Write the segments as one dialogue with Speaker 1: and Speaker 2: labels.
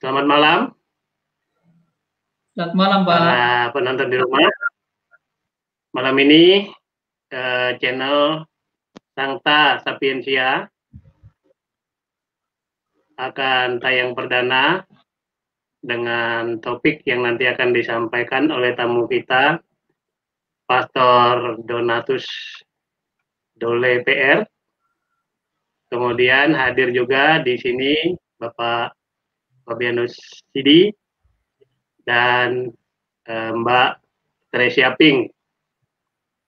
Speaker 1: Selamat malam.
Speaker 2: Selamat malam, Pak.
Speaker 1: Para penonton di rumah. Malam ini channel Sancta Sapientia akan tayang perdana dengan topik yang nanti akan disampaikan oleh tamu kita, Pastor Donatus Dole PR. Kemudian hadir juga di sini Bapak Fabianus Sidi dan Mbak Teresia Ping.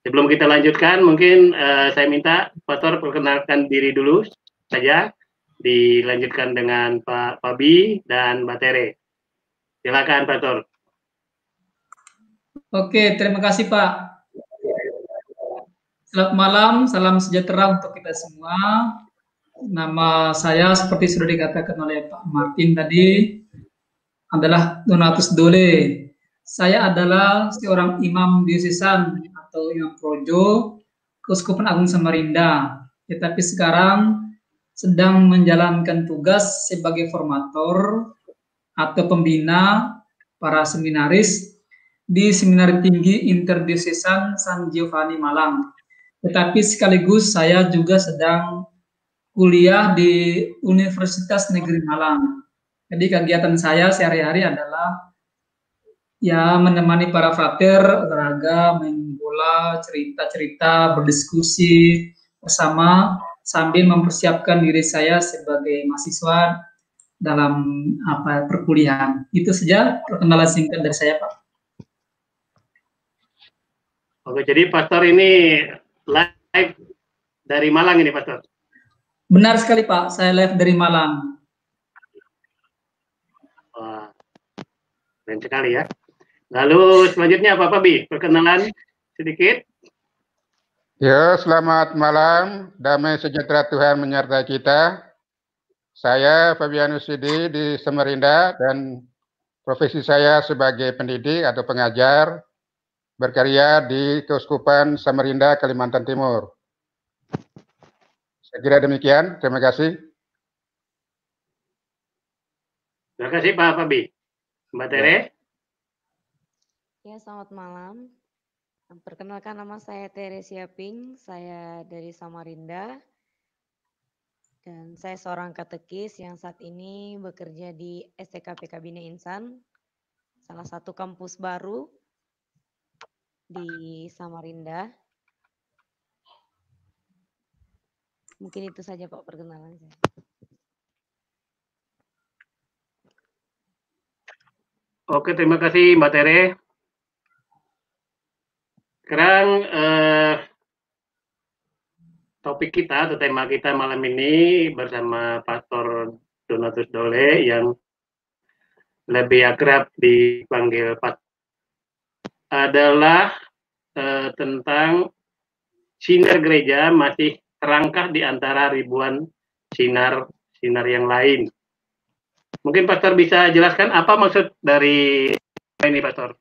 Speaker 1: Sebelum kita lanjutkan, mungkin saya minta Pastor perkenalkan diri dulu saja, dilanjutkan dengan Pak Fabi dan Mbak Tere. Silakan, Pastor.
Speaker 2: Oke, terima kasih, Pak. Selamat malam, salam sejahtera untuk kita semua. Nama saya seperti sudah dikatakan oleh Pak Martin tadi, adalah Donatus Dole. Saya adalah seorang imam diocesan atau imam projo Keuskupan Agung Samarinda. Tetapi sekarang sedang menjalankan tugas sebagai formator atau pembina para seminaris di Seminari Tinggi Interdiocesan San Giovanni Malang. Tetapi sekaligus saya juga sedang kuliah di Universitas Negeri Malang. Jadi kegiatan saya sehari-hari adalah ya menemani para frater, olahraga, main bola, cerita-cerita, berdiskusi bersama sambil mempersiapkan diri saya sebagai mahasiswa dalam perkuliahan. Itu saja perkenalan singkat dari saya, Pak.
Speaker 1: Oke, jadi Pastor ini live dari Malang ini, Pastor?
Speaker 2: Benar sekali, Pak. Saya live dari Malang.
Speaker 1: Wah, keren sekali ya. Lalu selanjutnya Pak Fabi, perkenalan sedikit.
Speaker 3: Ya, selamat malam. Damai sejahtera Tuhan menyertai kita. Saya Fabianus Sidi di Samarinda dan profesi saya sebagai pendidik atau pengajar berkarya di Keuskupan Samarinda, Kalimantan Timur. Saya kira demikian. Terima kasih.
Speaker 1: Terima kasih Pak Fabi. Mbak Tere.
Speaker 4: Ya, selamat malam. Perkenalkan, nama saya Teresia Ping, saya dari Samarinda. Dan saya seorang katekis yang saat ini bekerja di STKP Bina Insan, salah satu kampus baru di Samarinda. Mungkin itu saja Pak perkenalan saya.
Speaker 1: Oke, terima kasih Mbak Tere. Sekarang topik kita atau tema kita malam ini bersama Pastor Donatus Dole yang lebih akrab dipanggil Pak adalah tentang sinar gereja masih terangkat di antara ribuan sinar yang lain. Mungkin Pastor bisa jelaskan apa maksud dari ini, Pastor?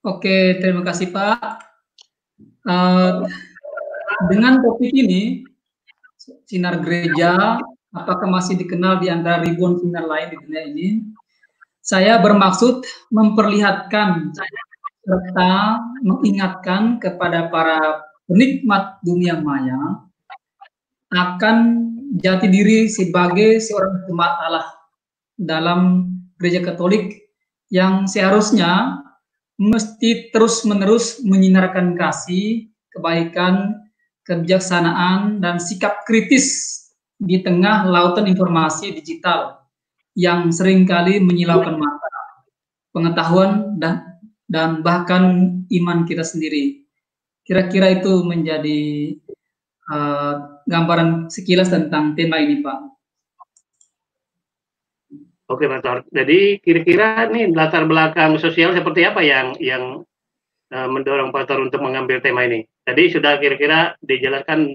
Speaker 2: Oke, terima kasih Pak. Dengan topik ini, sinar gereja, apakah masih dikenal di antara ribuan sinar lain di dunia ini? Saya bermaksud memperlihatkan serta mengingatkan kepada para penikmat dunia maya akan jati diri sebagai seorang jemaat Allah dalam gereja Katolik yang seharusnya mesti terus-menerus menyinarkan kasih, kebaikan, kebijaksanaan, dan sikap kritis di tengah lautan informasi digital yang seringkali menyilaukan mata, pengetahuan, dan bahkan iman kita sendiri. Kira-kira itu menjadi gambaran sekilas tentang tema ini, Pak.
Speaker 1: Oke, Pastor. Jadi kira-kira nih latar belakang sosial seperti apa yang mendorong Pastor untuk mengambil tema ini? Tadi sudah kira-kira dijelaskan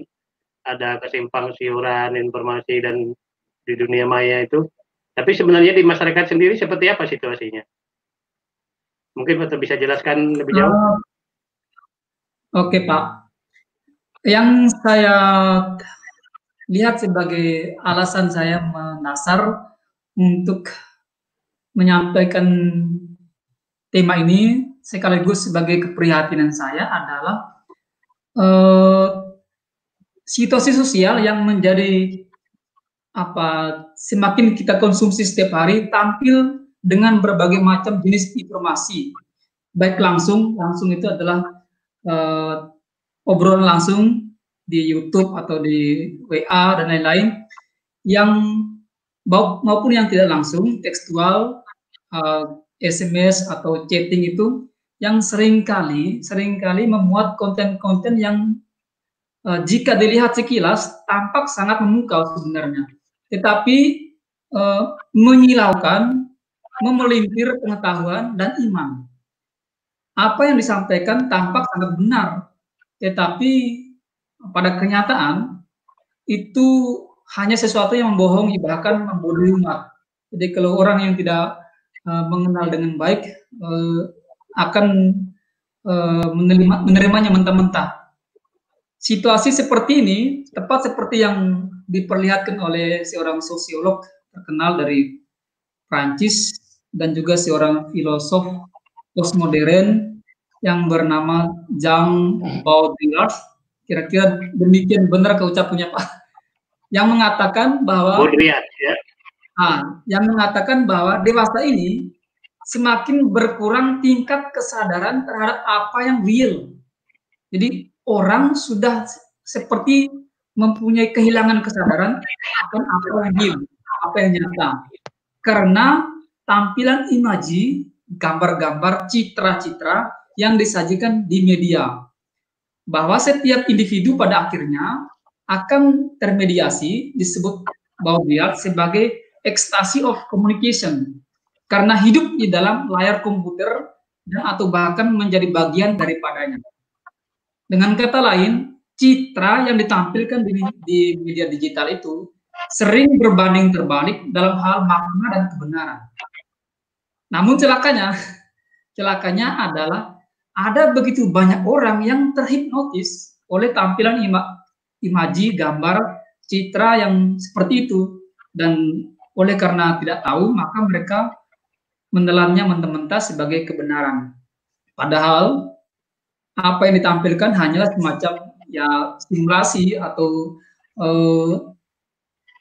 Speaker 1: ada kesimpang siuran informasi dan di dunia maya itu. Tapi sebenarnya di masyarakat sendiri seperti apa situasinya? Mungkin Pastor bisa jelaskan lebih jauh.
Speaker 2: Oke, Pak. Yang saya lihat sebagai alasan saya mendasar untuk menyampaikan tema ini sekaligus sebagai keprihatinan saya adalah situasi sosial yang menjadi semakin kita konsumsi setiap hari tampil dengan berbagai macam jenis informasi, baik langsung itu adalah obrolan langsung di YouTube atau di WA dan lain-lain, yang maupun yang tidak langsung, tekstual, SMS atau chatting itu yang seringkali memuat konten-konten yang jika dilihat sekilas tampak sangat memukau sebenarnya, tetapi menyilaukan, memelintir pengetahuan dan iman. Apa yang disampaikan tampak sangat benar, tetapi pada kenyataan itu hanya sesuatu yang membohongi, bahkan membodohi umat. Jadi kalau orang yang tidak mengenal dengan baik akan menerimanya mentah-mentah. Situasi seperti ini tepat seperti yang diperlihatkan oleh seorang sosiolog terkenal dari Prancis dan juga seorang filosof postmodern yang bernama Jean Baudrillard. Kira-kira demikian benar keucapannya, Pak. Yang mengatakan bahwa yang mengatakan bahwa dewasa ini semakin berkurang tingkat kesadaran terhadap apa yang real. Jadi orang sudah seperti mempunyai kehilangan kesadaran akan apa yang real, apa yang nyata. Karena tampilan imaji, gambar-gambar, citra-citra yang disajikan di media. Bahwa setiap individu pada akhirnya akan termediasi, disebut Baudrillard sebagai ecstasy of communication. Karena hidup di dalam layar komputer dan atau bahkan menjadi bagian daripadanya. Dengan kata lain, citra yang ditampilkan di media digital itu sering berbanding terbalik dalam hal makna dan kebenaran. Namun celakanya adalah ada begitu banyak orang yang terhipnotis oleh tampilan imaji, gambar, citra yang seperti itu, dan oleh karena tidak tahu maka mereka menelannya mentah-mentah sebagai kebenaran. Padahal apa yang ditampilkan hanyalah semacam ya simulasi atau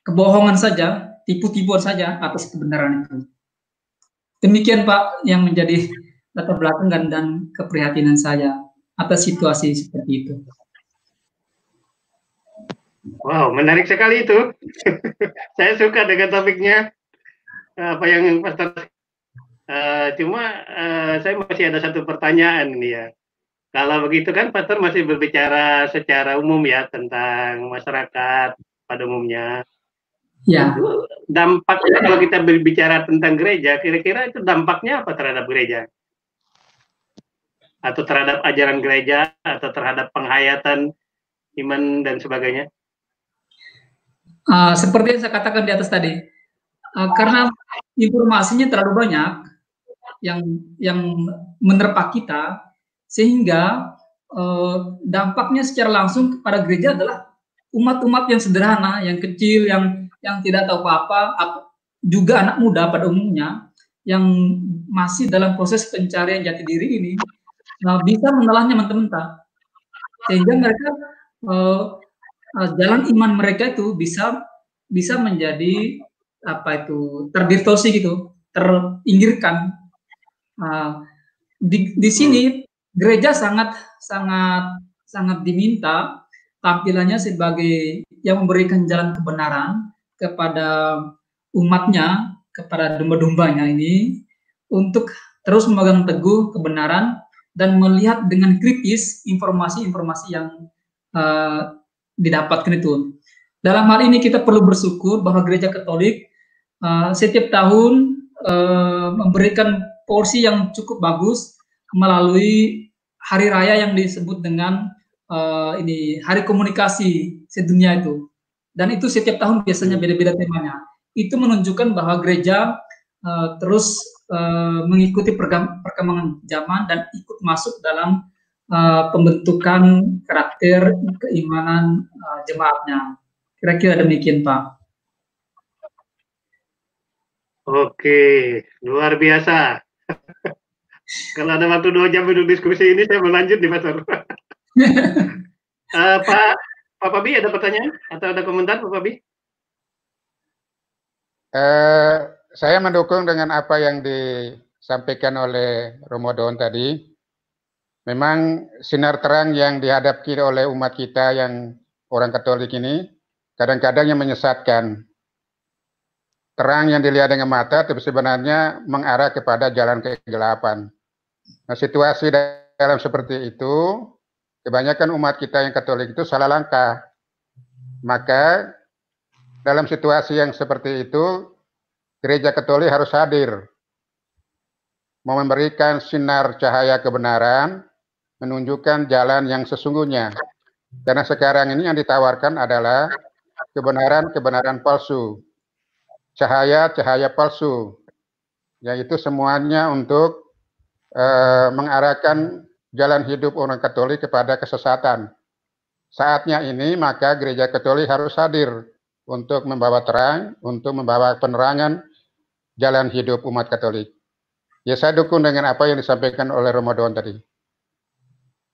Speaker 2: kebohongan saja, tipu-tipuan saja atas kebenaran itu. Demikian Pak yang menjadi latar belakang dan keprihatinan saya atas situasi seperti itu.
Speaker 1: Wow, menarik sekali itu. Saya suka dengan topiknya. Apa yang Pastor cuma saya masih ada satu pertanyaan nih ya. Kalau begitu kan Pastor masih berbicara secara umum ya tentang masyarakat pada umumnya.
Speaker 2: Ya.
Speaker 1: Dampaknya kalau kita berbicara tentang gereja, kira-kira itu dampaknya apa terhadap gereja? Atau terhadap ajaran gereja, atau terhadap penghayatan iman dan sebagainya?
Speaker 2: Seperti yang saya katakan di atas tadi, karena informasinya terlalu banyak yang menerpa kita, sehingga dampaknya secara langsung kepada gereja adalah umat-umat yang sederhana, yang kecil, yang tidak tahu apa-apa, juga anak muda pada umumnya yang masih dalam proses pencarian jati diri ini bisa menelannya mentah-mentah, sehingga mereka jalan iman mereka itu bisa menjadi terdistorsi gitu, terpinggirkan. Di sini gereja sangat diminta tampilannya sebagai yang memberikan jalan kebenaran kepada umatnya, kepada domba-dombanya ini, untuk terus memegang teguh kebenaran dan melihat dengan kritis informasi-informasi yang didapatkan itu. Dalam hal ini kita perlu bersyukur bahwa Gereja Katolik setiap tahun memberikan porsi yang cukup bagus melalui hari raya yang disebut dengan Hari Komunikasi Sedunia itu. Dan itu setiap tahun biasanya beda-beda temanya. Itu menunjukkan bahwa gereja terus mengikuti perkembangan zaman dan ikut masuk dalam pembentukan karakter keimanan jemaatnya. Kira-kira demikian, Pak.
Speaker 1: Oke, luar biasa. Kalau ada waktu 2 jam duduk diskusi ini, saya mau lanjut nih, Pastor. Pak Pabi ada pertanyaan atau ada komentar, Pak Pabi?
Speaker 3: Saya mendukung dengan apa yang disampaikan oleh Ramadan tadi. Memang sinar terang yang dihadapi oleh umat kita yang orang Katolik ini kadang-kadang yang menyesatkan. Terang yang dilihat dengan mata tapi sebenarnya mengarah kepada jalan kegelapan. Nah, situasi dalam seperti itu, kebanyakan umat kita yang Katolik itu salah langkah. Maka dalam situasi yang seperti itu, Gereja Katolik harus hadir, mau memberikan sinar cahaya kebenaran, menunjukkan jalan yang sesungguhnya. Karena sekarang ini yang ditawarkan adalah kebenaran-kebenaran palsu, cahaya-cahaya palsu, yaitu semuanya untuk mengarahkan jalan hidup orang Katolik kepada kesesatan. Saatnya ini maka Gereja Katolik harus hadir untuk membawa terang, untuk membawa penerangan jalan hidup umat Katolik. Ya, saya dukung dengan apa yang disampaikan oleh Ramadan tadi.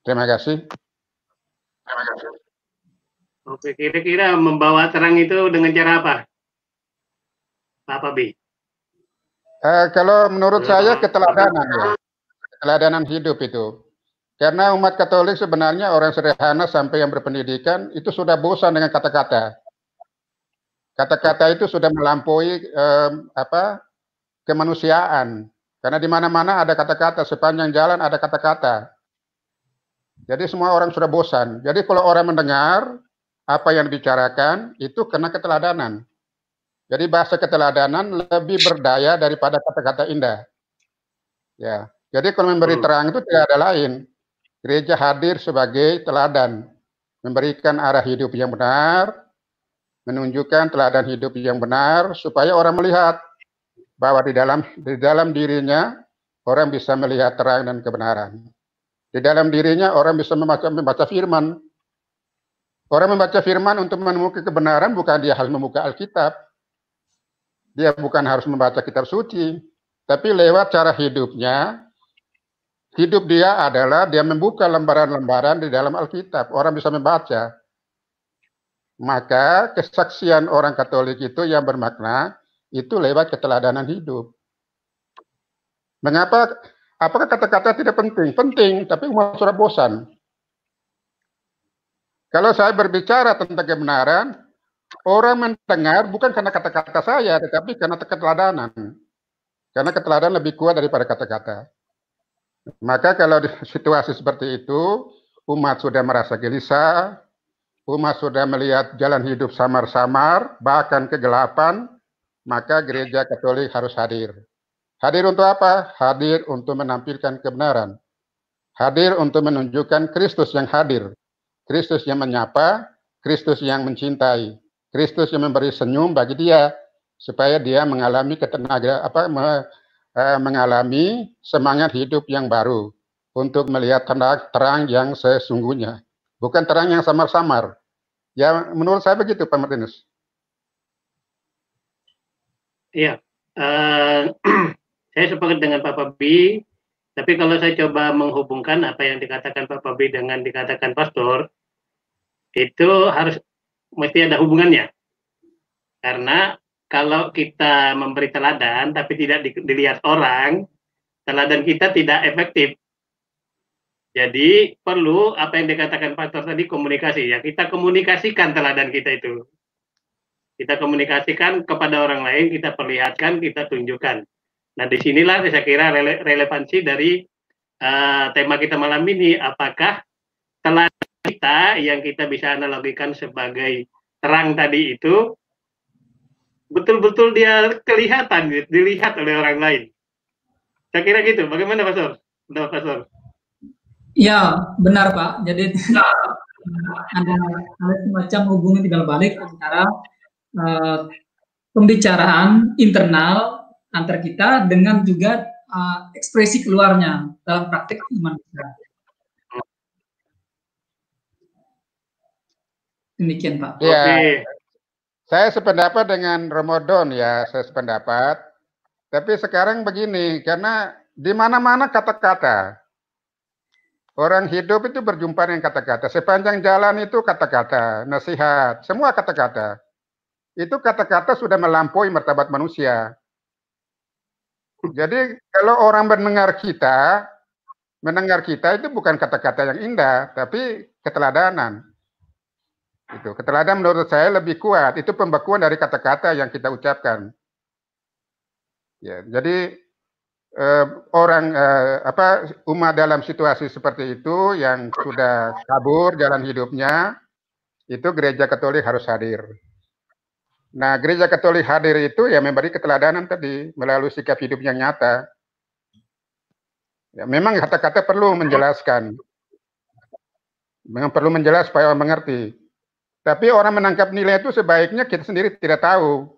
Speaker 3: Terima kasih.
Speaker 1: Oke, kira-kira membawa terang itu dengan cara apa, Pak Pabi?
Speaker 3: Kalau menurut saya keteladanan ya, keteladanan hidup itu. Karena umat Katolik sebenarnya orang sederhana sampai yang berpendidikan itu sudah bosan dengan kata-kata. Kata-kata itu sudah melampaui kemanusiaan. Karena di mana-mana ada kata-kata, sepanjang jalan ada kata-kata. Jadi semua orang sudah bosan. Jadi kalau orang mendengar apa yang dibicarakan itu kena keteladanan. Jadi bahasa keteladanan lebih berdaya daripada kata-kata indah. Ya. Jadi kalau memberi terang itu tidak ada lain. Gereja hadir sebagai teladan, memberikan arah hidup yang benar, menunjukkan teladan hidup yang benar supaya orang melihat bahwa di dalam dirinya orang bisa melihat terang dan kebenaran. Di dalam dirinya orang bisa membaca firman. Orang membaca firman untuk menemukan kebenaran bukan dia harus membuka Alkitab. Dia bukan harus membaca kitab suci, tapi lewat cara hidupnya, hidup dia adalah dia membuka lembaran-lembaran di dalam Alkitab. Orang bisa membaca. Maka kesaksian orang Katolik itu yang bermakna itu lewat keteladanan hidup. Mengapa? Apakah kata-kata tidak penting? Penting, tapi umat sudah bosan. Kalau saya berbicara tentang kebenaran, orang mendengar bukan karena kata-kata saya, tetapi karena keteladanan. Karena keteladanan lebih kuat daripada kata-kata. Maka kalau di situasi seperti itu, umat sudah merasa gelisah, umat sudah melihat jalan hidup samar-samar, bahkan kegelapan, maka Gereja Katolik harus hadir. Hadir untuk apa? Hadir untuk menampilkan kebenaran. Hadir untuk menunjukkan Kristus yang hadir. Kristus yang menyapa, Kristus yang mencintai, Kristus yang memberi senyum bagi dia, supaya dia mengalami mengalami semangat hidup yang baru untuk melihat terang yang sesungguhnya, bukan terang yang samar-samar. Ya, menurut saya begitu, Pak Martinus.
Speaker 1: Iya, saya sepakat dengan Pak Pabi, tapi kalau saya coba menghubungkan apa yang dikatakan Pak Pabi dengan dikatakan Pastor, itu harus mesti ada hubungannya. Karena kalau kita memberi teladan tapi tidak dilihat orang, teladan kita tidak efektif. Jadi perlu apa yang dikatakan Pastor tadi, komunikasi. Ya, kita komunikasikan teladan kita itu. Kita komunikasikan kepada orang lain, kita perlihatkan, kita tunjukkan. Nah, disinilah saya kira relevansi dari tema kita malam ini. Apakah teladan kita yang kita bisa analogikan sebagai terang tadi itu betul-betul dia kelihatan, dilihat oleh orang lain. Saya kira gitu. Bagaimana, Pastor? Pendapat Pastor?
Speaker 2: Ya, benar Pak. Jadi ada semacam hubungan timbal balik antara pembicaraan internal antar kita dengan juga ekspresi keluarnya dalam praktik iman kita. Demikian Pak.
Speaker 3: Ya, saya sependapat dengan Ramadan ya, saya sependapat. Tapi sekarang begini, karena di mana-mana kata-kata. Orang hidup itu berjumpa dengan kata-kata. Sepanjang jalan itu kata-kata, nasihat, semua kata-kata. Itu kata-kata sudah melampaui martabat manusia. Jadi kalau orang mendengar kita itu bukan kata-kata yang indah, tapi keteladanan. Itu keteladanan menurut saya lebih kuat. Itu pembekuan dari kata-kata yang kita ucapkan. Ya, jadi umat dalam situasi seperti itu yang sudah kabur jalan hidupnya, itu gereja Katolik harus hadir. Nah, gereja Katolik hadir itu ya memberi keteladanan tadi melalui sikap hidup yang nyata. Ya, memang kata-kata perlu menjelaskan. Memang perlu menjelaskan supaya orang mengerti. Tapi orang menangkap nilai itu sebaiknya kita sendiri tidak tahu.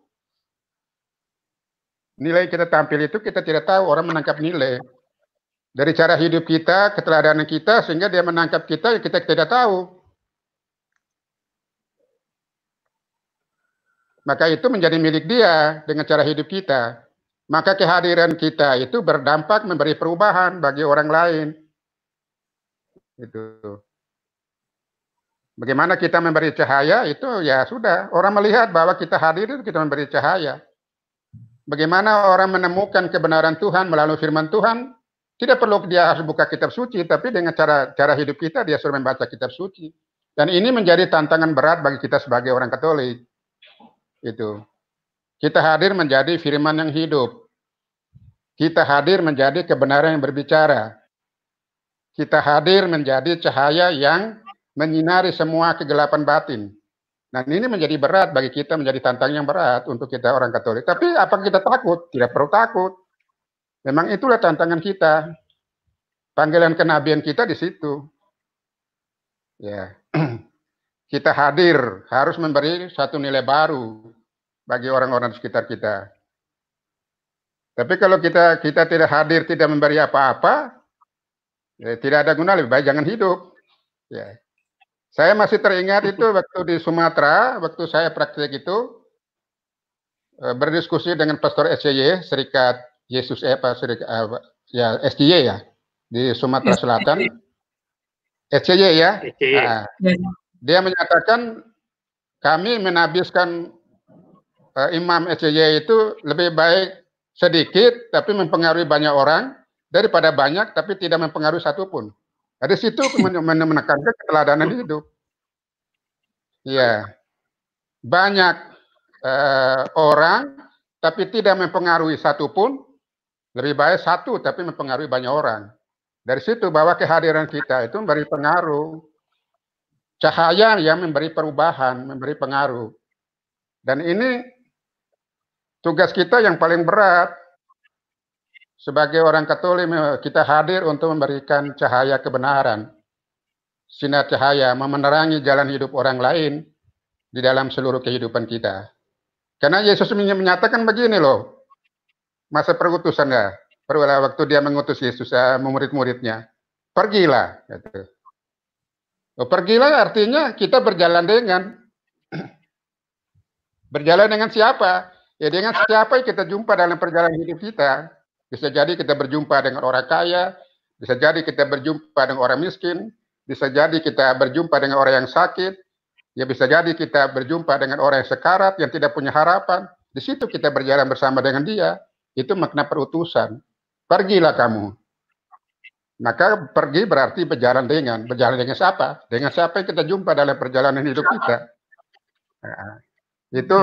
Speaker 3: Nilai kita tampil itu kita tidak tahu, orang menangkap nilai. Dari cara hidup kita, keteladanan kita, sehingga dia menangkap kita, kita tidak tahu. Maka itu menjadi milik dia dengan cara hidup kita. Maka kehadiran kita itu berdampak memberi perubahan bagi orang lain. Itu. Bagaimana kita memberi cahaya, itu ya sudah. Orang melihat bahwa kita hadir itu kita memberi cahaya. Bagaimana orang menemukan kebenaran Tuhan melalui firman Tuhan, tidak perlu dia harus buka kitab suci, tapi dengan cara hidup kita dia suruh membaca kitab suci. Dan ini menjadi tantangan berat bagi kita sebagai orang Katolik. Itu. Kita hadir menjadi firman yang hidup. Kita hadir menjadi kebenaran yang berbicara. Kita hadir menjadi cahaya yang menyinari semua kegelapan batin. Nah, ini menjadi berat bagi kita, menjadi tantangan yang berat untuk kita orang Katolik. Tapi apa kita takut? Tidak perlu takut. Memang itulah tantangan kita. Panggilan kenabian kita di situ. Ya. Kita hadir, harus memberi satu nilai baru bagi orang-orang di sekitar kita. Tapi kalau kita tidak hadir, tidak memberi apa-apa, ya, tidak ada guna, lebih baik jangan hidup. Ya. Saya masih teringat itu waktu di Sumatera, waktu saya praktik itu, berdiskusi dengan Pastor SCY, Serikat Yesus SCY ya, di Sumatera Selatan. SCY ya. Dia menyatakan kami menabiskan imam SCY itu lebih baik sedikit tapi mempengaruhi banyak orang daripada banyak tapi tidak mempengaruhi satupun. Dari situ menekankan keteladanan hidup. Ya, banyak orang tapi tidak mempengaruhi satupun, lebih baik satu tapi mempengaruhi banyak orang. Dari situ bahwa kehadiran kita itu memberi pengaruh, cahaya yang memberi perubahan, memberi pengaruh. Dan ini tugas kita yang paling berat. Sebagai orang Katolik, kita hadir untuk memberikan cahaya kebenaran. Sinar cahaya, menerangi jalan hidup orang lain di dalam seluruh kehidupan kita. Karena Yesus menyatakan begini loh, masa perutusannya, waktu dia mengutus Yesus, murid-muridnya, pergilah. Gitu. Pergilah artinya kita berjalan dengan siapa? Ya dengan siapa yang kita jumpa dalam perjalanan hidup kita. Bisa jadi kita berjumpa dengan orang kaya, bisa jadi kita berjumpa dengan orang miskin, bisa jadi kita berjumpa dengan orang yang sakit, ya bisa jadi kita berjumpa dengan orang yang sekarat, yang tidak punya harapan. Di situ kita berjalan bersama dengan dia. Itu makna perutusan. Pergilah kamu. Maka pergi berarti berjalan dengan siapa? Dengan siapa yang kita jumpa dalam perjalanan hidup kita. Nah, itu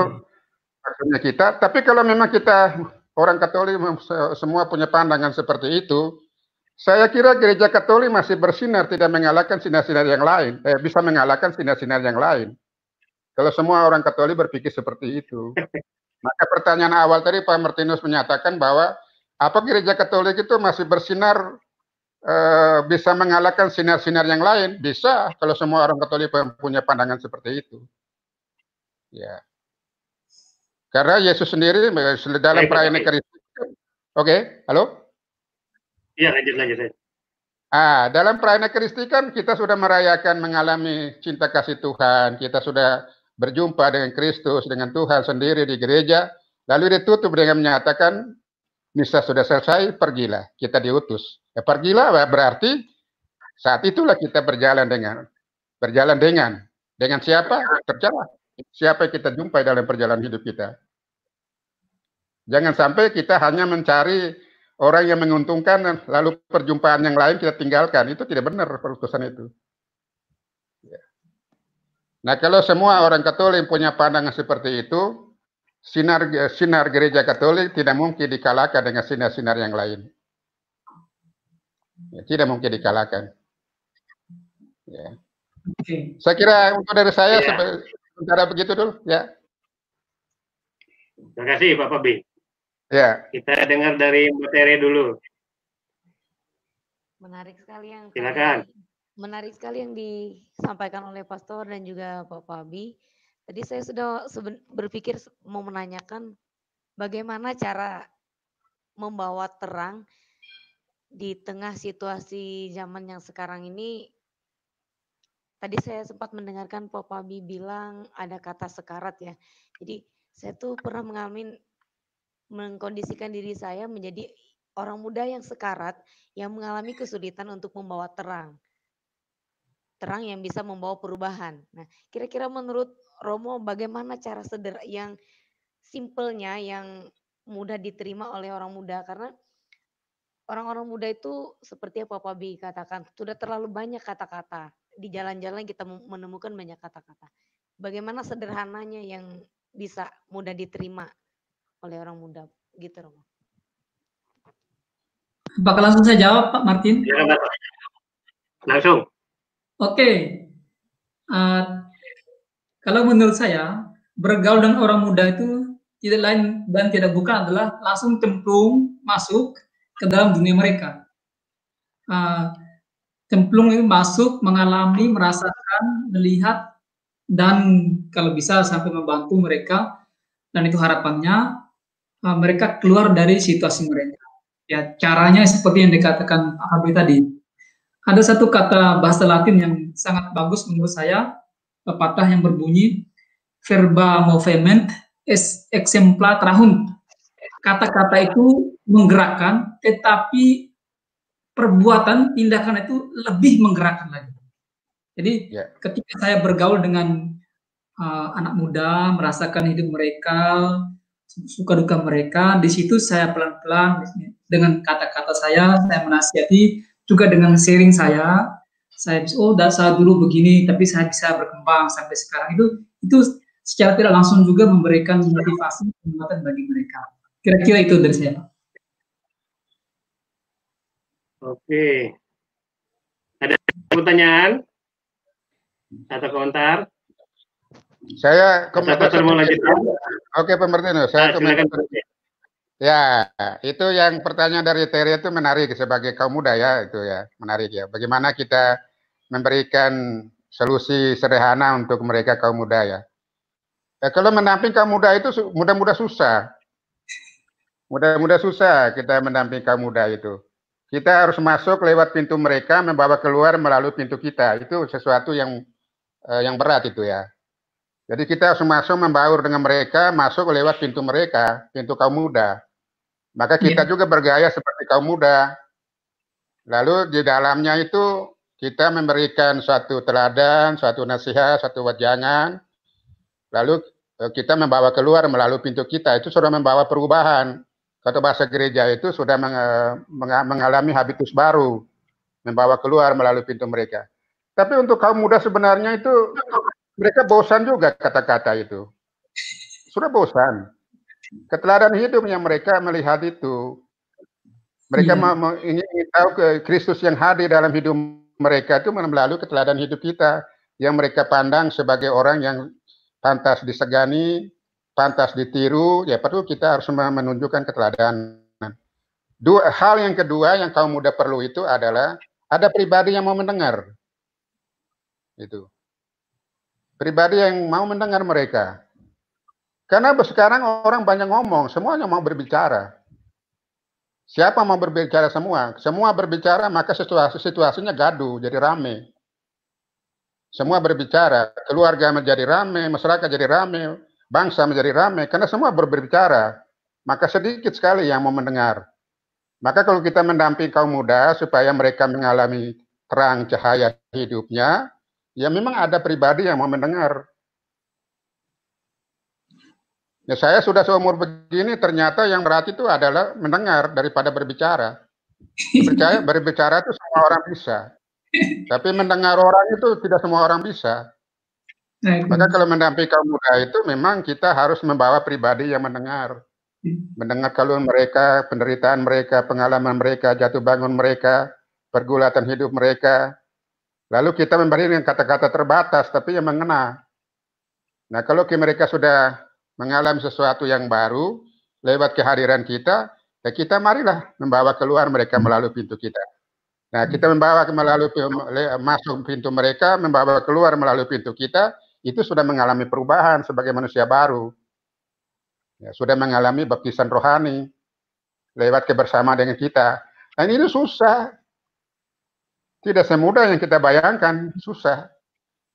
Speaker 3: maksudnya kita. Tapi kalau memang kita orang Katolik semua punya pandangan seperti itu, saya kira gereja Katolik masih bersinar, tidak mengalahkan sinar-sinar yang lain. Bisa mengalahkan sinar-sinar yang lain. Kalau semua orang Katolik berpikir seperti itu. Maka pertanyaan awal tadi Pak Martinus menyatakan bahwa apa gereja Katolik itu masih bersinar, bisa mengalahkan sinar-sinar yang lain? Bisa, kalau semua orang Katolik punya pandangan seperti itu. Ya. Karena Yesus sendiri dalam perayaan Ekaristikan. Oke, halo?
Speaker 1: Iya, lanjut.
Speaker 3: Dalam perayaan Ekaristikan kita sudah merayakan mengalami cinta kasih Tuhan. Kita sudah berjumpa dengan Kristus, dengan Tuhan sendiri di gereja. Lalu ditutup dengan menyatakan misa sudah selesai, pergilah. Kita diutus. Ya, pergilah berarti saat itulah kita berjalan dengan siapa? Terserah. Siapa yang kita jumpai dalam perjalanan hidup kita. Jangan sampai kita hanya mencari orang yang menguntungkan, lalu perjumpaan yang lain kita tinggalkan. Itu tidak benar perutusan itu. Nah, kalau semua orang Katolik punya pandangan seperti itu, sinar gereja Katolik tidak mungkin dikalahkan dengan sinar-sinar yang lain. Ya, tidak mungkin dikalahkan. Ya.
Speaker 2: Oke.
Speaker 3: Saya kira untuk dari saya sementara begitu dulu. Ya.
Speaker 1: Terima kasih Pak Fabi.
Speaker 3: Ya.
Speaker 1: Kita dengar dari Mbak Tere dulu.
Speaker 4: Menarik sekali yang
Speaker 1: Silakan.
Speaker 4: Menarik sekali yang disampaikan oleh Pastor dan juga Pak Fabi. Tadi saya sudah berpikir mau menanyakan bagaimana cara membawa terang di tengah situasi zaman yang sekarang ini. Tadi saya sempat mendengarkan Pak Fabi bilang ada kata sekarat ya. Jadi saya tuh pernah mengkondisikan diri saya menjadi orang muda yang sekarat yang mengalami kesulitan untuk membawa terang yang bisa membawa perubahan. Nah, kira-kira menurut Romo bagaimana cara yang simpelnya yang mudah diterima oleh orang muda, karena orang-orang muda itu seperti apa Pak Bi katakan, sudah terlalu banyak kata-kata. Di jalan-jalan kita menemukan banyak kata-kata. Bagaimana sederhananya yang bisa mudah diterima oleh orang muda, gitu Romo.
Speaker 2: Apakah langsung saya jawab Pak Martin?
Speaker 1: Ya, langsung.
Speaker 2: Oke. Kalau menurut saya, bergaul dengan orang muda itu tidak lain dan tidak bukan adalah langsung cemplung masuk ke dalam dunia mereka. Cemplung itu masuk, mengalami, merasakan, melihat, dan kalau bisa sampai membantu mereka, dan itu harapannya mereka keluar dari situasi mereka. Ya, caranya seperti yang dikatakan Pak Habib tadi. Ada satu kata bahasa Latin yang sangat bagus menurut saya, pepatah yang berbunyi verba movement est exempla trahunt. Kata-kata itu menggerakkan, tetapi perbuatan, tindakan itu lebih menggerakkan lagi. Jadi ketika saya bergaul dengan anak muda, merasakan hidup mereka, suka duka mereka, di situ saya pelan-pelan dengan kata-kata saya menasihati, juga dengan sharing saya saat dulu begini, tapi saya bisa berkembang sampai sekarang. Itu secara tidak langsung juga memberikan motivasi penguatan bagi mereka. Kira-kira itu dari saya.
Speaker 1: Oke. Ada pertanyaan atau komentar?
Speaker 3: Saya
Speaker 1: komentar.
Speaker 3: Oke, Pak Martino, saya komentar. Ya, itu yang pertanyaan dari Terry itu menarik sebagai kaum muda ya, itu ya, menarik ya. Bagaimana kita memberikan solusi sederhana untuk mereka kaum muda ya. Kalau mendamping kaum muda itu mudah-mudah susah. Mudah-mudah susah kita mendamping kaum muda itu. Kita harus masuk lewat pintu mereka, membawa keluar melalui pintu kita. Itu sesuatu yang berat itu ya. Jadi kita harus masuk membaur dengan mereka, masuk lewat pintu mereka, pintu kaum muda. Maka kita juga bergaya seperti kaum muda. Lalu di dalamnya itu kita memberikan suatu teladan, suatu nasihat, suatu wejangan. Lalu kita membawa keluar melalui pintu kita. Itu sudah membawa perubahan. Kata bahasa gereja itu sudah mengalami habitus baru. Membawa keluar melalui pintu mereka. Tapi untuk kaum muda sebenarnya itu mereka bosan juga kata-kata itu. Sudah bosan. Keteladan hidup yang mereka melihat itu. Mereka ingin tahu ke Kristus yang hadir dalam hidup mereka itu melalui keteladan hidup kita. Yang mereka pandang sebagai orang yang pantas disegani, pantas ditiru. Ya perlu kita harus menunjukkan keteladanan. Hal yang kedua yang kaum muda perlu itu adalah ada pribadi yang mau mendengar. Itu. Pribadi yang mau mendengar mereka. Karena sekarang orang banyak ngomong, semuanya mau berbicara. Siapa mau berbicara semua? Semua berbicara, maka situasinya gaduh, jadi rame. Semua berbicara, keluarga menjadi rame, masyarakat jadi rame, bangsa menjadi rame, karena semua berbicara. maka sedikit sekali yang mau mendengar. Maka kalau kita mendampingi kaum muda supaya mereka mengalami terang cahaya hidupnya, ya memang ada pribadi yang mau mendengar. Ya saya sudah seumur begini, ternyata yang berat itu adalah mendengar daripada berbicara. Berbicara itu semua orang bisa. Tapi mendengar orang itu tidak semua orang bisa. Maka kalau mendampingi kaum muda itu memang kita harus membawa pribadi yang mendengar. Mendengar keluhan mereka, penderitaan mereka, pengalaman mereka, jatuh bangun mereka, pergulatan hidup mereka. Lalu kita memberi dengan kata-kata terbatas, tapi yang mengena. Nah, kalau mereka sudah mengalami sesuatu yang baru, lewat kehadiran kita, ya kita marilah membawa keluar mereka melalui pintu kita. Nah, kita membawa masuk pintu mereka, membawa keluar melalui pintu kita, itu sudah mengalami perubahan sebagai manusia baru. Ya, sudah mengalami baptisan rohani lewat kebersamaan dengan kita. Dan ini susah. Tidak semudah yang kita bayangkan, susah.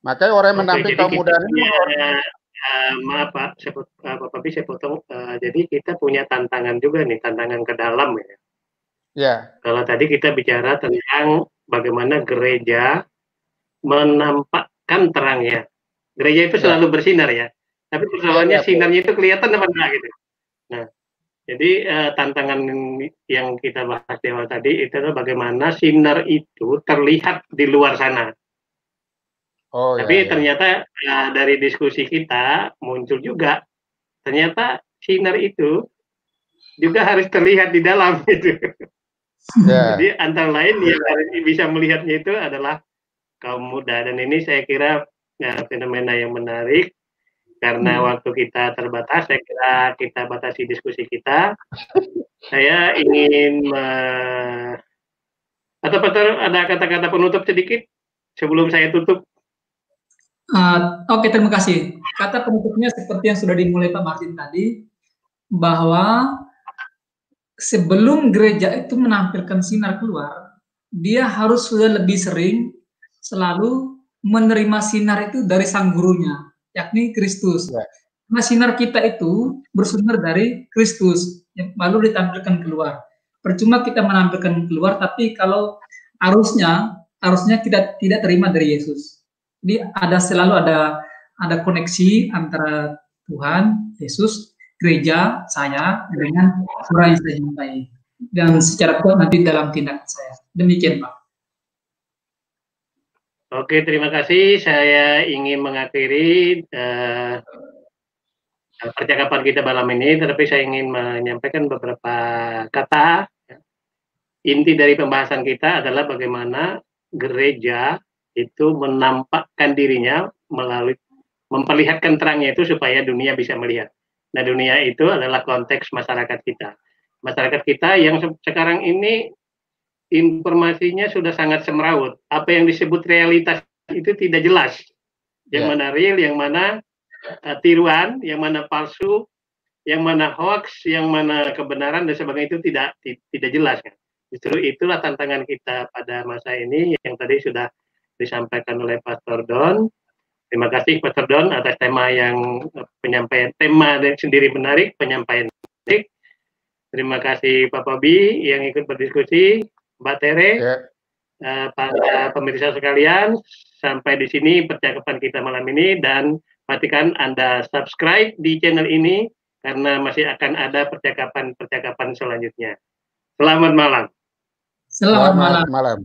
Speaker 3: Makanya orang yang mendampingi kaum muda ini
Speaker 1: maaf Pak, saya potong. Jadi kita punya tantangan juga nih, tantangan ke dalam ya.
Speaker 3: Ya.
Speaker 1: Kalau tadi kita bicara tentang bagaimana gereja menampakkan terangnya. Gereja itu selalu bersinar ya. Tapi persoalannya sinarnya itu kelihatan apa enggak gitu. Nah, jadi tantangan yang kita bahas di awal tadi itu adalah bagaimana sinar itu terlihat di luar sana. Tapi ternyata dari diskusi kita muncul juga ternyata sinar itu juga harus terlihat di dalam gitu. Jadi antara lain yang harus bisa melihatnya itu adalah kaum muda, dan ini saya kira fenomena yang menarik karena waktu kita terbatas. Saya kira kita batasi diskusi kita. Saya ingin atau ada kata-kata penutup sedikit sebelum saya tutup.
Speaker 2: Oke, terima kasih. Kata penutupnya seperti yang sudah dimulai Pak Martin tadi, bahwa sebelum gereja itu menampilkan sinar keluar, dia harus sudah lebih sering selalu menerima sinar itu dari sang gurunya, yakni Kristus. Karena sinar kita itu bersumber dari Kristus, yang lalu ditampilkan keluar. Percuma kita menampilkan keluar, tapi kalau arusnya tidak terima dari Yesus. Jadi selalu ada koneksi antara Tuhan, Yesus, gereja, saya dengan suara yang saya sampaikan, dan secara kuat nanti dalam tindakan saya. Demikian Pak.
Speaker 1: Oke, terima kasih. Saya ingin mengakhiri percakapan kita malam ini, tetapi saya ingin menyampaikan beberapa kata. Inti dari pembahasan kita adalah bagaimana gereja itu menampakkan dirinya melalui memperlihatkan terangnya itu supaya dunia bisa melihat. Nah, dunia itu adalah konteks masyarakat kita. Masyarakat kita yang sekarang ini informasinya sudah sangat semrawut. Apa yang disebut realitas itu tidak jelas. Yang mana real, yang mana tiruan, yang mana palsu, yang mana hoax, yang mana kebenaran dan sebagainya itu tidak jelas. Justru itulah tantangan kita pada masa ini yang tadi sudah disampaikan oleh Pastor Don. Terima kasih Pastor Don atas tema sendiri menarik, penyampaian menarik. Terima kasih Pak Bobi yang ikut berdiskusi, Mbak Tere, para pemirsa sekalian. Sampai di sini percakapan kita malam ini, dan pastikan Anda subscribe di channel ini karena masih akan ada percakapan-percakapan selanjutnya. Selamat malam.
Speaker 2: Selamat malam.